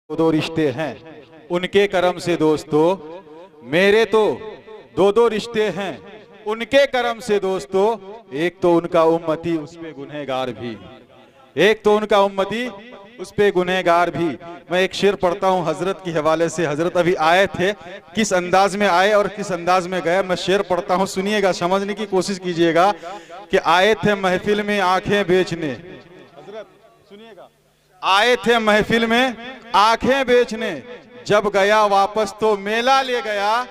दो रिश्ते हैं उनके करम से दोस्तों, मेरे तो दो दो रिश्ते हैं उनके करम से दोस्तों। एक तो उनका उम्मती उस पे गुनहगार भी, एक तो उनका उम्मती उस पे गुनहगार भी। मैं एक शेर पढ़ता हूँ हजरत के हवाले से। हजरत अभी आए थे, किस अंदाज में आए और किस अंदाज में गए, मैं शेर पढ़ता हूँ, सुनिएगा, समझने की कोशिश कीजिएगा। कि आए थे महफिल में आंखें बेचने, हजरत सुनिएगा, आए थे महफिल में आंखें बेचने, जब गया वापस तो मेला ले गया।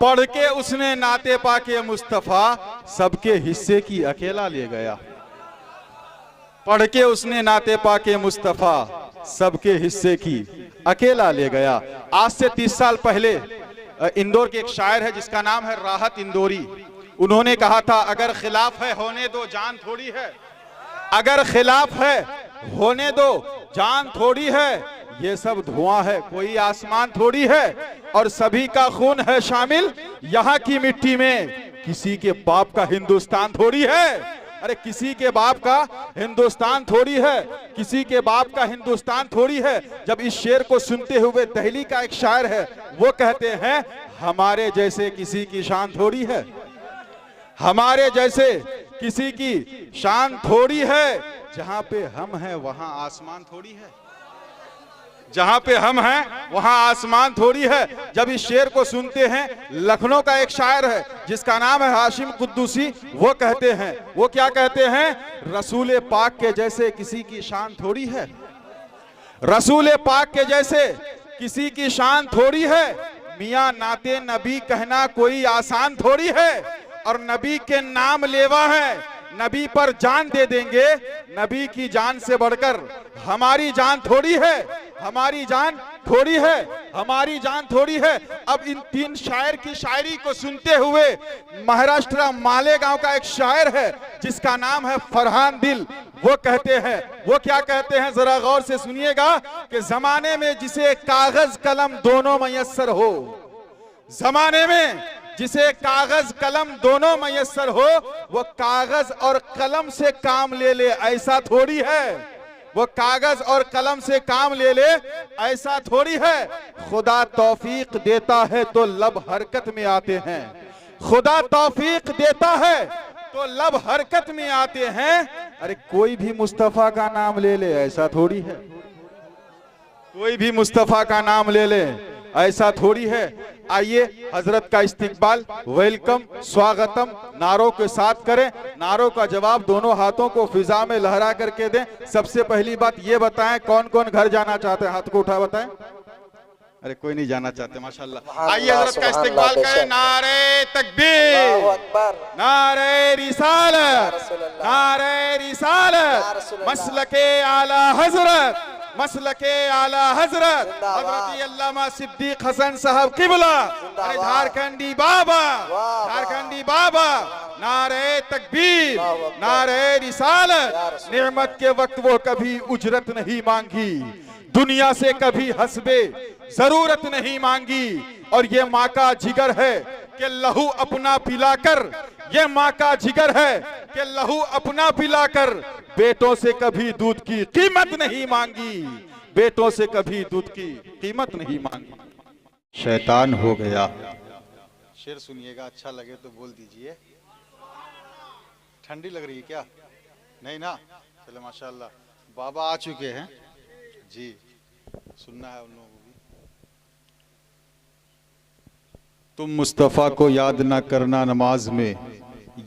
पढ़ के उसने नाते पाके मुस्तफा, सबके हिस्से की अकेला ले गया। पढ़ के उसने नाते पाके मुस्तफा, सबके हिस्से की अकेला ले गया। आज से 30 साल पहले इंदौर के एक शायर है जिसका नाम है राहत इंदौरी। उन्होंने कहा था, अगर खिलाफ है होने दो जान थोड़ी है, अगर खिलाफ है होने दो जान थोड़ी है, ये सब धुआं है कोई आसमान थोड़ी है, और सभी का खून है शामिल यहाँ की मिट्टी में, किसी के बाप का हिंदुस्तान थोड़ी है। अरे किसी के बाप का हिंदुस्तान थोड़ी है, किसी के बाप का हिंदुस्तान थोड़ी है। जब इस शेर को सुनते हुए दिल्ली का एक शायर है, वो कहते हैं, हमारे जैसे किसी की शान थोड़ी है, हमारे जैसे किसी की शान थोड़ी है, जहां पे हम हैं वहां आसमान थोड़ी है, जहां पे हम हैं वहां आसमान थोड़ी है। जब इस शेर को सुनते हैं, लखनऊ का एक शायर है जिसका नाम है हाशिम कुद्दूसी, वो कहते हैं, वो क्या कहते हैं, रसूल पाक के जैसे किसी की शान थोड़ी है, रसूल पाक के जैसे किसी की शान थोड़ी है, मियां नाते नबी कहना कोई आसान थोड़ी है, और नबी के नाम लेवा है, नबी पर जान दे देंगे, नबी की जान से बढ़कर हमारी जान थोड़ी है, हमारी जान थोड़ी है, हमारी जान थोड़ी है। अब इन तीन शायर की शायरी को सुनते हुए महाराष्ट्र मालेगांव का एक शायर है जिसका नाम है फरहान दिल, वो कहते हैं, वो क्या कहते हैं, जरा गौर से सुनिएगा। कि जमाने में जिसे कागज कलम दोनों मयस्सर हो, जमाने में जिसे कागज कलम दोनों मयस्सर हो, वो कागज और कलम से काम ले ले ऐसा थोड़ी है, वो कागज और कलम से काम ले ले ऐसा थोड़ी है। खुदा तौफीक देता है तो लब हरकत में आते हैं, खुदा तौफीक देता है तो लब हरकत में आते हैं। अरे कोई भी मुस्तफा का नाम ले ले ऐसा थोड़ी है, कोई भी मुस्तफा का नाम ले ले ऐसा थोड़ी है। आइए हजरत का इस्तिकबाल, वेलकम, स्वागतम नारों के साथ करें। नारों का जवाब दोनों हाथों को फिजा में लहरा करके दें। सबसे पहली बात ये बताएं, कौन कौन घर जाना चाहते हैं, हाथ को उठा बताएं। अरे कोई नहीं जाना चाहते, माशाल्लाह। आइए हजरत का इस्तिकबाल करें। नारे तकबीर, नारे रिसालत, नारे रिसालत, मसलके आला हजरत, मसलके आला हजरत हजरत अल्लामा सिद्दीक हसन साहब किबला, अरे झारखंडी बाबा, झारखंडी बाबा। नारे तकबीर, नारे रिसालत। नेमत के वक्त वो कभी उजरत नहीं मांगी, दुनिया से कभी हस्बे जरूरत नहीं मांगी, और ये माँ का जिगर है कि लहू अपना पिलाकर, ये माँ का जिगर है कि लहू अपना पिलाकर बेटों से कभी दूध की कीमत नहीं मांगी, बेटों से कभी दूध की कीमत नहीं मांगी। शैतान हो गया। शेर सुनिएगा, अच्छा लगे तो बोल दीजिए। ठंडी लग रही है क्या? नहीं ना, चलो माशाल्लाह। बाबा आ चुके हैं जी, सुनना है उन लोगों को भी। तुम मुस्तफ़ा को याद ना करना नमाज में,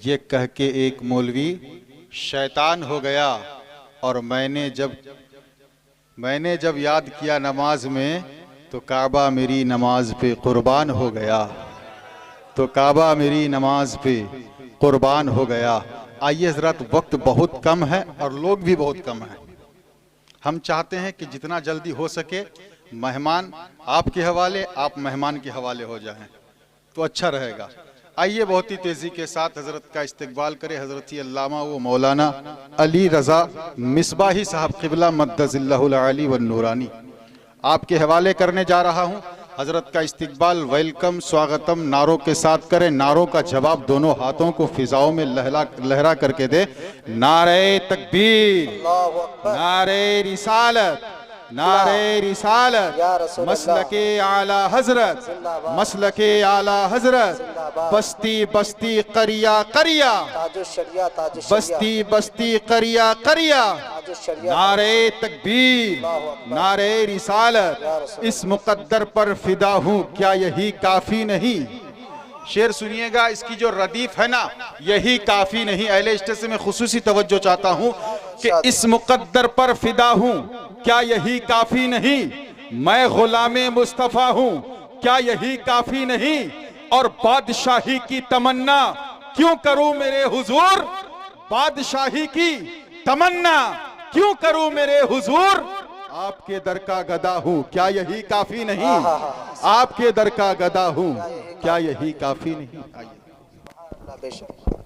ये कह के एक मौलवी शैतान हो गया, और मैंने जब याद किया नमाज में, तो काबा मेरी नमाज पे कुर्बान हो गया, तो काबा मेरी नमाज पे कुर्बान हो गया। आइए हज़रात, वक्त बहुत कम है और लोग भी बहुत कम हैं। हम चाहते हैं कि जितना जल्दी हो सके मेहमान आपके हवाले, आप मेहमान के हवाले हो जाएं तो अच्छा रहेगा। आइए बहुत ही तेजी के साथ हजरत का इस्तकबाल करें। हजरत अल्लामा व मौलाना अली रजा मिसबाही साहब क़िबला मद्दज़िल्लाहुल आली व नूरानी आपके हवाले करने जा रहा हूं। हजरत का इस्तकबाल, वेलकम, स्वागतम नारों के साथ करें। नारों का जवाब दोनों हाथों को फिजाओं में लहरा करके दे। नारे तकबीर, नारे रिसालत, नारे रिसालत, या रसूल अल्लाह। मसलके आला हजरत, जिंदाबाद। मसलके आला हजरत, जिंदाबाद। बस्ती बस्ती करिया करिया, ताजुश शरिया, ताजुश शरिया, बस्ती बस्ती करिया करिया, ताजुश शरिया। नारे तकबीर, अल्लाहु अकबर। नारे रिसालत, या रसूल इस मुकद्दर पर फिदा हूँ, क्या यही काफी नहीं। शेर सुनिएगा, इसकी जो रदीफ है ना, यही काफी नहीं। अहले इश्ते से मैं खुसूसी तवज्जो चाहता हूँ कि इस मुकद्दर पर फिदा हूँ, क्या यही काफी नहीं। मैं गुलामे मुस्तफा हूँ, क्या यही काफी नहीं। और बादशाही की तमन्ना क्यों करूं मेरे हुजूर, बादशाही की तमन्ना क्यों करूं मेरे हुजूर। आपके दर का गदा हूं, क्या यही काफी नहीं। आपके दर का गदा हूं, क्या यही काफी नहीं। बेशक।